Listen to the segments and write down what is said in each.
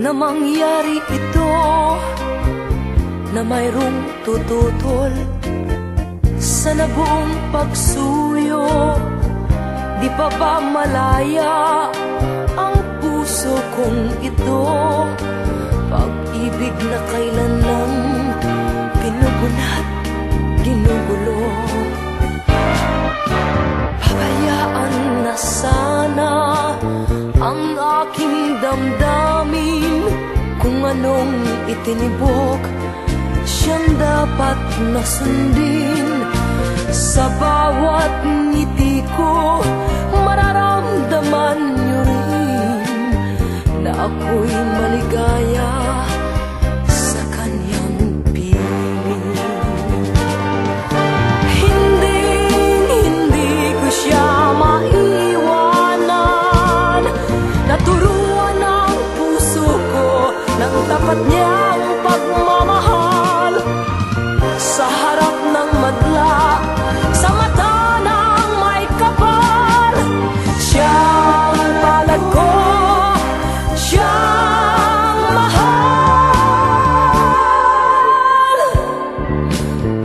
na mangyari ito, na mayroong tututol sa nabuong pagsuyo. Di pa ba malaya ang puso kong ito? Pag-ibig na kailan lang pinugunat, ginugulo. Pabayaan na sana ang aking damdamin. Kung anong itinibok, siyang dapat na sundin. Sa bawat ngiti ko, mararamdaman niyo rin na ako'y maligaya sa kanyang piling. Hindi ko siya maiwanan. Naturuan ang puso ko ng tapat niyang pagmamahal. Sa harap ng madla, sa mata ng may kapal, siyang palad ko, siyang mahal.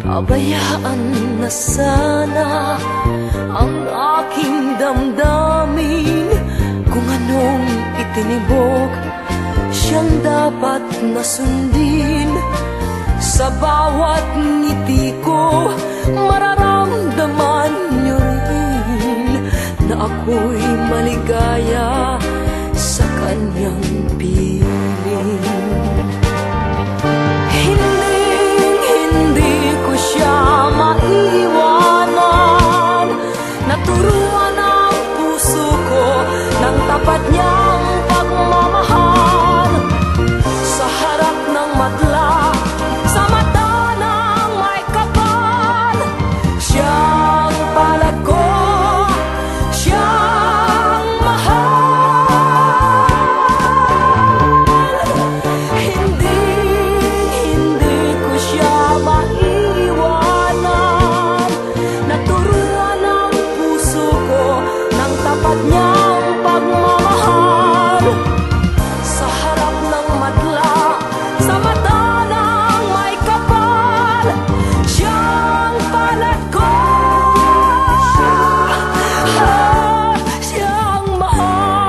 Pabayaan na sana ang aking damdamin. Kung anong itinibok, siyang dapat na sundin. Sa bawat ngiti ko, mararamdaman niyo rin na ako'y maligaya sa kanyang piling. Hindi ko siya maiwanan. Naturuan ang puso ko ng tapat niyang pagmamahal. Sa harap ng madla, sa mata ng may kapal, siyang palad ko, siyang mahal. Hindi ko siya maiwanan. Naturuan ang puso ko ng tapat niyang pagmamahal. Sa harap ng madla, sa mata ng may kapal, siyang palad ko, siyang mahal.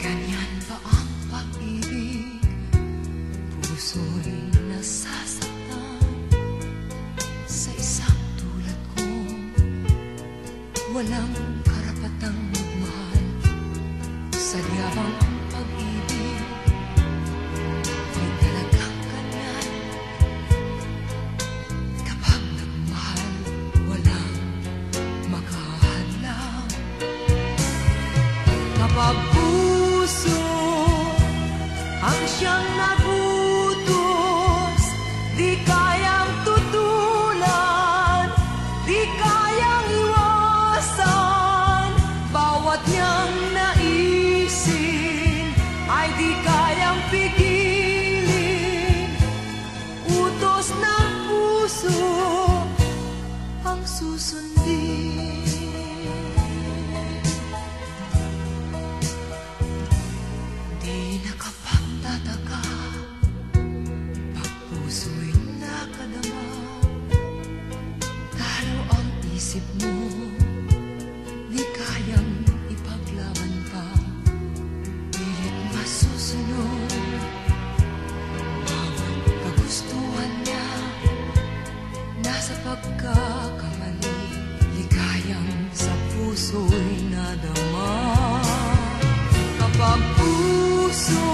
Ganyan ba ang pag-ibig? Puso'y nasasaktan sa isang tulad ko. Walang karapatang magmahal. Sadyabang ang pag-ibig ay talagang ganyan. Kapag nagmahal, walang makahadlang. Kapag puso ang siyang nagutos, di kayang tutulan, di kayang iwasan. Bawat niyang naisin ay di kayang pigilin. Utos ng puso ang susundin. Di nakapagtataka pag puso'y nakadama. Talo ang isip mo, di kayang ipaglaban pa. Pilit masusunod bawat kagustuhan niya. Nasa pagkakamali, ligayang sa puso'y nadama. Kapag puso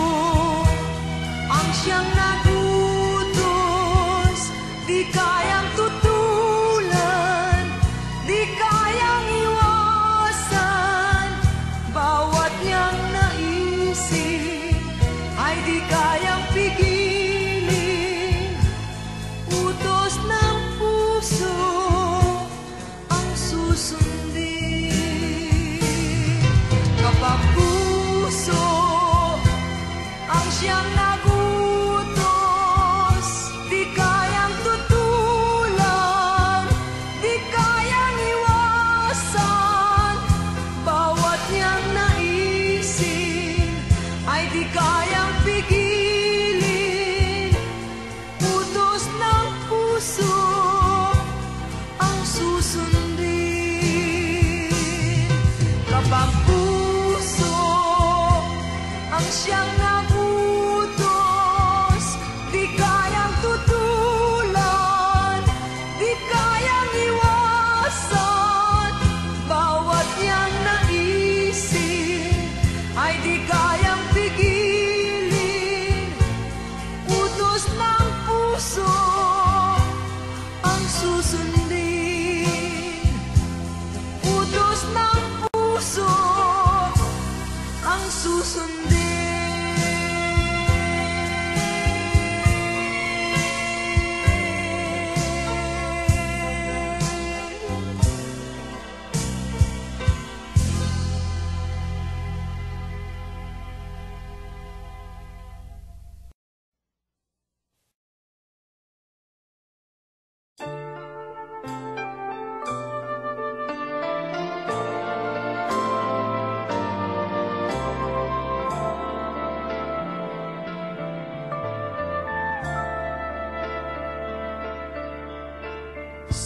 ang siyang nagutos, di kayang tutulan, di kayang iwasan. Bawat niyang naisin ay di kayang pigilin.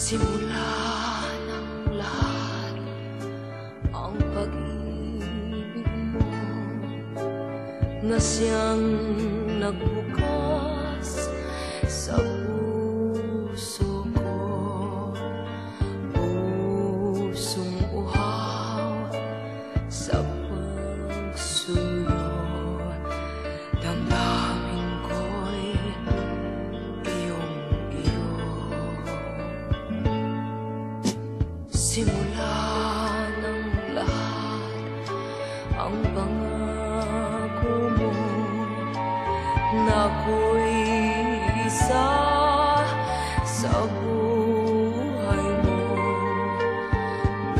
Simula ng lahat ang pag-ibig mo na siyang nagbukas sa puso ko. Pusong uhaw sa pagsuyo, damdamin ko'y iyong-iyo. Simula ng lahat ang pangako mo na ako'y isa sa buhay mo.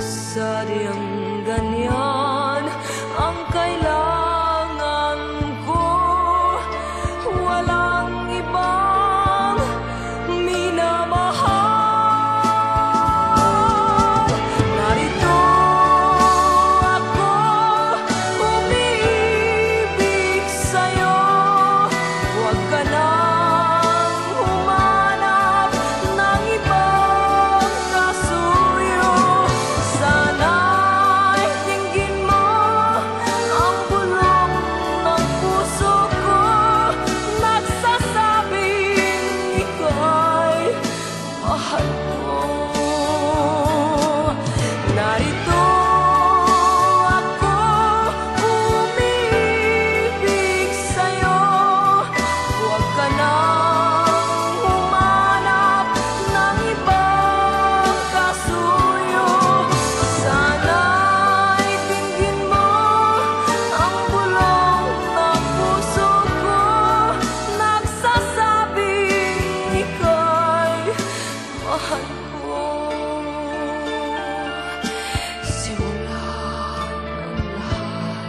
Sadyang ganyan ang kailangan ko, walang ibang minamahal. Narito ako, umibig sa'yo. Huwag ka nang humanap ng ibang kasuyo. Sana'y dinggin mo ang bulong ng puso ko, nagsasabing ika'y mahal ko. Narito ako, umibig sa'yo. Huwag ka nang humanap ng ibang kasuyo. Sana'y dinggin mo ang bulong ng puso ko, nagsasabing ika'y mahal ko. Simula ng lahat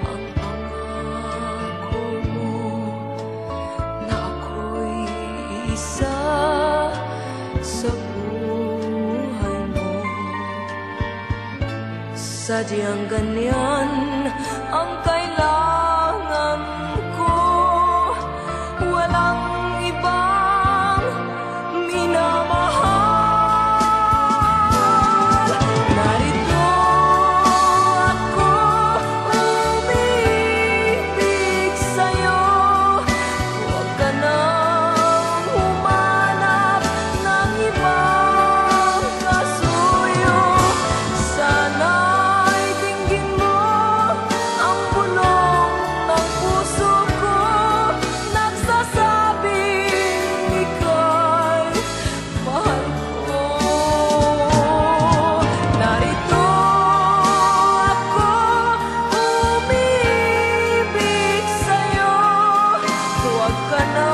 ang pangako mo na ako'y isa sa buhay mo. Sadyang ganyan ang kailangan ko, walang ibang minamahal. Narito ako, umibig sa'yo. Huwag ka nang humanap ng ibang kasuyo. Sana'y dinggin mo ang bulong ng puso ko, nagsasabing ika'y mahal ko. Narito ako, umibig sa'yo. Huwag ka na